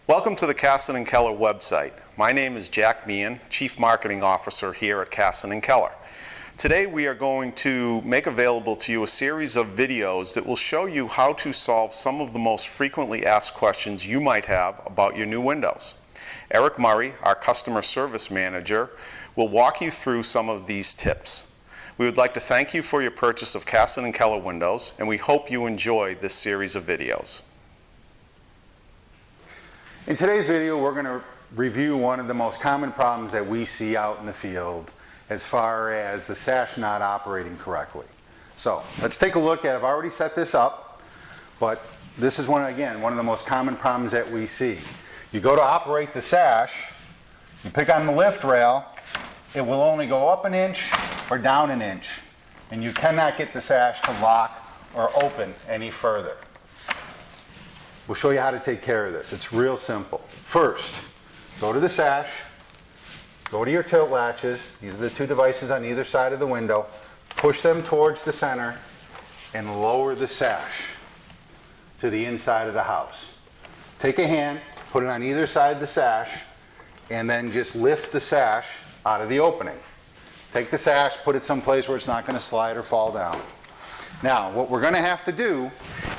Welcome to the Casson & Keller website. My name is Jack Meehan, Chief Marketing Officer here at Casson & Keller. Today we are going to make available to you a series of videos that will show you how to solve some of the most frequently asked questions you might have about your new windows. Eric Murray, our Customer Service Manager, will walk you through some of these tips. We would like to thank you for your purchase of Casson & Keller windows, and we hope you enjoy this series of videos. In today's video, we're going to review one of the most common problems that we see out in the field as far as the sash not operating correctly. So let's take a look at, I've already set this up, but this is one of the most common problems that we see. You go to operate the sash, you pick on the lift rail, it will only go up an inch or down an inch, and you cannot get the sash to lock or open any further. We'll show you how to take care of this. It's real simple. First, go to the sash, go to your tilt latches. These are the two devices on either side of the window. Push them towards the center and lower the sash to the inside of the house. Take a hand, put it on either side of the sash, and then just lift the sash out of the opening. Take the sash, put it someplace where it's not going to slide or fall down. Now, what we're going to have to do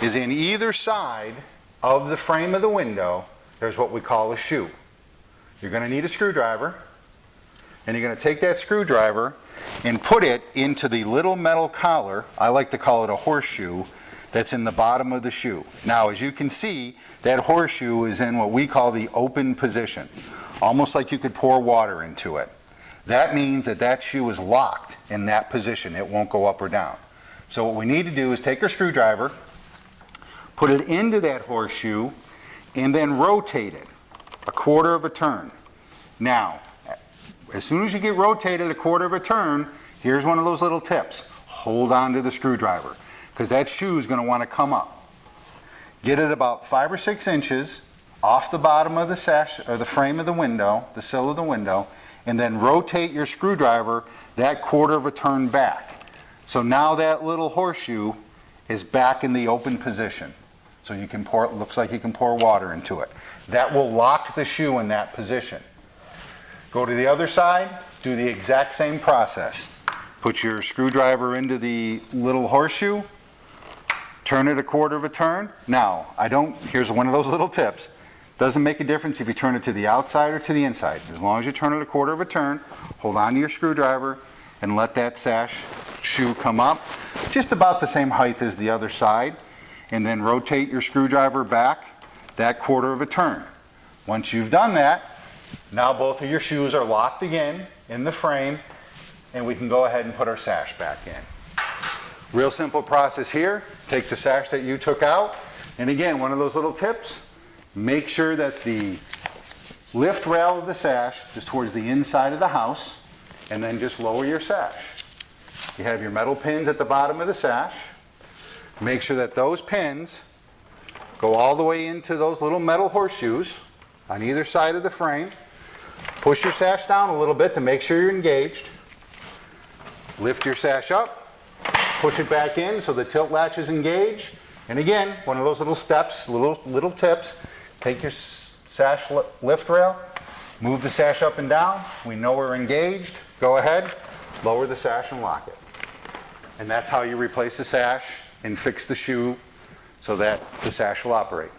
is in either side of the frame of the window, there's what we call a shoe. You're going to need a screwdriver, and you're going to take that screwdriver and put it into the little metal collar, I like to call it a horseshoe, that's in the bottom of the shoe. Now, as you can see, that horseshoe is in what we call the open position, almost like you could pour water into it. That means that that shoe is locked in that position. It won't go up or down. So what we need to do is take our screwdriver, put it into that horseshoe, and then rotate it a quarter of a turn. Now, as soon as you get rotated a quarter of a turn, here's one of those little tips. Hold on to the screwdriver, because that shoe is going to want to come up. Get it about 5 or 6 inches off the bottom of the sash, or the frame of the window, the sill of the window, and then rotate your screwdriver that quarter of a turn back. So now that little horseshoe is back in the open position. So you can pour, it looks like you can pour water into it. That will lock the shoe in that position. Go to the other side, do the exact same process. Put your screwdriver into the little horseshoe, turn it a quarter of a turn. Now, here's one of those little tips. Doesn't make a difference if you turn it to the outside or to the inside. As long as you turn it a quarter of a turn, hold on to your screwdriver and let that sash shoe come up just about the same height as the other side, and then rotate your screwdriver back that quarter of a turn. Once you've done that, now both of your shoes are locked again in the frame, and we can go ahead and put our sash back in. Real simple process here. Take the sash that you took out, and again, one of those little tips, make sure that the lift rail of the sash is towards the inside of the house, and then just lower your sash. You have your metal pins at the bottom of the sash. Make sure that those pins go all the way into those little metal horseshoes on either side of the frame. Push your sash down a little bit to make sure you're engaged. Lift your sash up, push it back in so the tilt latch is engaged. And again, one of those little steps, little tips. Take your sash lift rail, move the sash up and down. We know we're engaged. Go ahead, lower the sash and lock it. And that's how you replace the sash and fix the shoe so that the sash will operate.